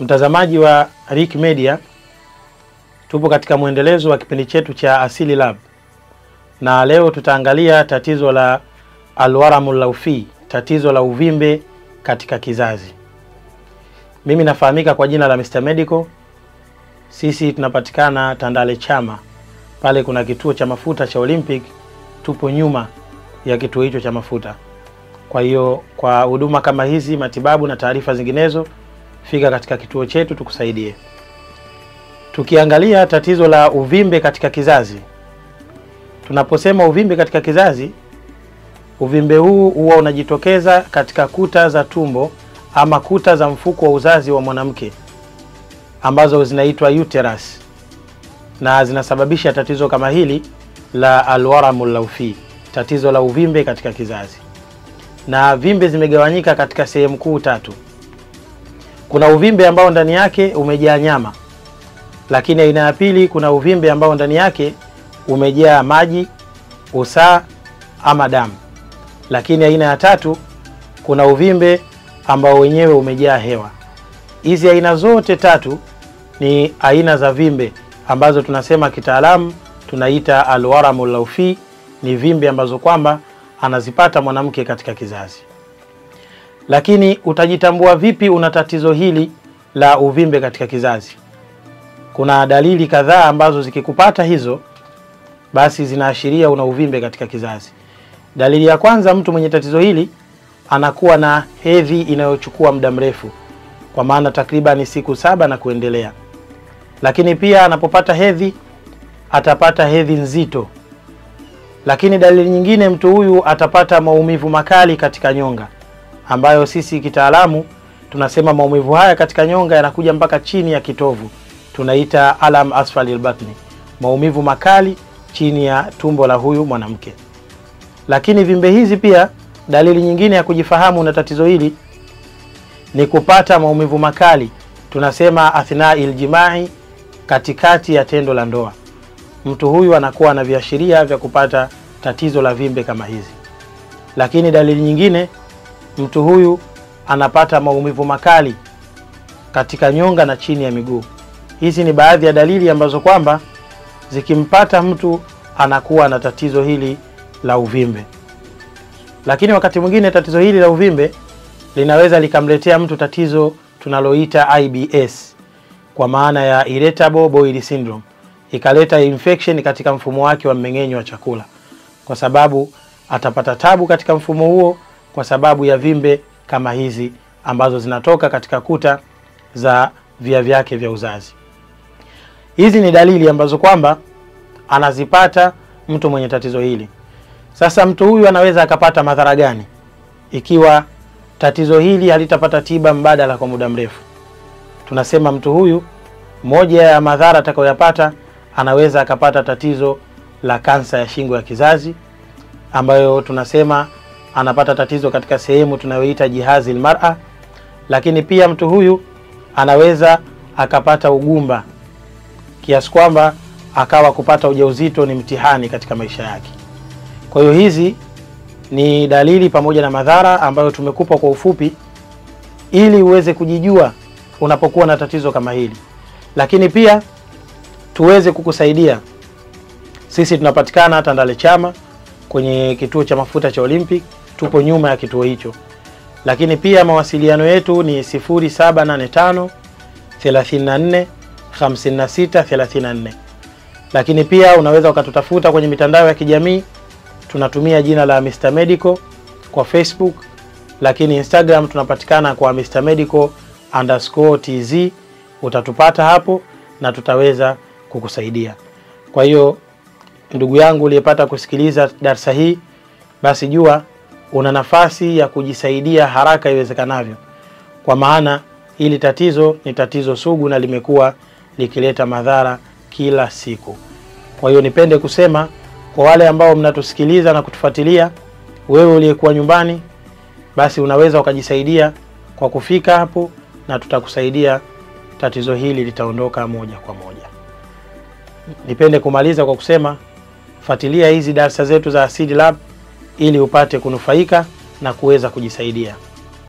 Mtazamaji wa Rick Media, tupo katika mwendelezo wa kipindi chetu cha Asili Lab. Na leo tutaangalia tatizo la alwaramul lawfi, tatizo la uvimbe katika kizazi. Mimi nafahamika kwa jina la Mr. Medical. Sisi tunapatikana Tandale Chama. Pale kuna kituo cha mafuta cha Olympic, tupo nyuma ya kituo hicho cha mafuta. Kwa hiyo kwa huduma kama hizi, matibabu na taarifa zinginezo, fika katika kituo chetu tukusaidie. Tukiangalia tatizo la uvimbe katika kizazi. Tunaposema uvimbe katika kizazi, uvimbe huu huwa unajitokeza katika kuta za tumbo ama kuta za mfuko wa uzazi wa mwanamke ambazo zinaitwa uterus, na zinasababisha tatizo kama hili la alwaramul lawfi, tatizo la uvimbe katika kizazi. Na vimbe zimegawanyika katika sehemu kuu tatu. Kuna uvimbe ambao ndani yake umejaa nyama. Lakini aina ya pili, kuna uvimbe ambao ndani yake umejaa maji, usaa ama damu. Lakini aina ya tatu, kuna uvimbe ambao wenyewe umejaa hewa. Hizi aina zote tatu ni aina za vimbe ambazo tunasema kitaalamu tunaita alwaramul lawfi, ni vimbe ambazo kwamba anazipata mwanamke katika kizazi. Lakini utajitambua vipi una tatizo hili la uvimbe katika kizazi? Kuna dalili kadhaa ambazo zikikupata hizo, basi zinaashiria una uvimbe katika kizazi. Dalili ya kwanza, mtu mwenye tatizo hili anakuwa na hedhi inayochukua muda mrefu, kwa maana takriban siku 7 na kuendelea. Lakini pia anapopata hedhi, atapata hedhi nzito. Lakini dalili nyingine, mtu huyu atapata maumivu makali katika nyonga, ambayo sisi kitaalamu tunasema maumivu haya katika nyonga yanakuja mpaka chini ya kitovu. Tunaita alam asfalil batni, maumivu makali chini ya tumbo la huyu mwanamke. Lakini vimbe hizi pia, dalili nyingine ya kujifahamu na tatizo hili ni kupata maumivu makali, tunasema athna'il jimai, katikati ya tendo la ndoa. Mtu huyu anakuwa na viashiria vya kupata tatizo la vimbe kama hizi. Lakini dalili nyingine, mtu huyu anapata maumivu makali katika nyonga na chini ya miguu. Hizi ni baadhi ya dalili ambazo kwamba zikimpata mtu anakuwa na tatizo hili la uvimbe. Lakini wakati mwingine tatizo hili la uvimbe linaweza likamletea mtu tatizo tunaloita IBS, kwa maana ya irritable bowel syndrome, ikaleta infection katika mfumo wake wa mmeng'enyo wa chakula, kwa sababu atapata tabu katika mfumo huo kwa sababu ya vimbe kama hizi ambazo zinatoka katika kuta za via vyake vya uzazi. Hizi ni dalili ambazo kwamba anazipata mtu mwenye tatizo hili. Sasa mtu huyu anaweza akapata madhara gani ikiwa tatizo hili halitapata tiba mbadala kwa muda mrefu? Tunasema mtu huyu, moja ya madhara atakayoyapata, anaweza akapata tatizo la kansa ya shingo ya kizazi, ambayo tunasema anapata tatizo katika sehemu tunayoita jihazi almar'a. Lakini pia mtu huyu anaweza akapata ugumba, kiasi kwamba akawa kupata ujauzito ni mtihani katika maisha yake. Kwa hiyo hizi ni dalili pamoja na madhara ambayo tumekupa kwa ufupi ili uweze kujijua unapokuwa na tatizo kama hili. Lakini pia tuweze kukusaidia. Sisi tunapatikana Tandale Chama kwenye kituo cha mafuta cha Olympic, tupo nyuma ya kituo hicho. Lakini pia mawasiliano yetu ni 0785 34 56 34. Lakini pia unaweza ukatutafuta kwenye mitandao ya kijamii. Tunatumia jina la Mr. Medical kwa Facebook, lakini Instagram tunapatikana kwa Mr. Medical_TZ. Utatupata hapo na tutaweza kukusaidia. Kwa hiyo ndugu yangu uliyepata kusikiliza darasa hii, basi jua una nafasi ya kujisaidia haraka iwezekanavyo, kwa maana hili tatizo ni tatizo sugu na limekuwa likileta madhara kila siku. Kwa hiyo nipende kusema kwa wale ambao mnatusikiliza na kutufuatilia, wewe uliyekuwa nyumbani, basi unaweza ukajisaidia kwa kufika hapo na tutakusaidia, tatizo hili litaondoka moja kwa moja. Nipende kumaliza kwa kusema fuatilia hizi darasa zetu za Asili Lab ili upate kunufaika na kuweza kujisaidia.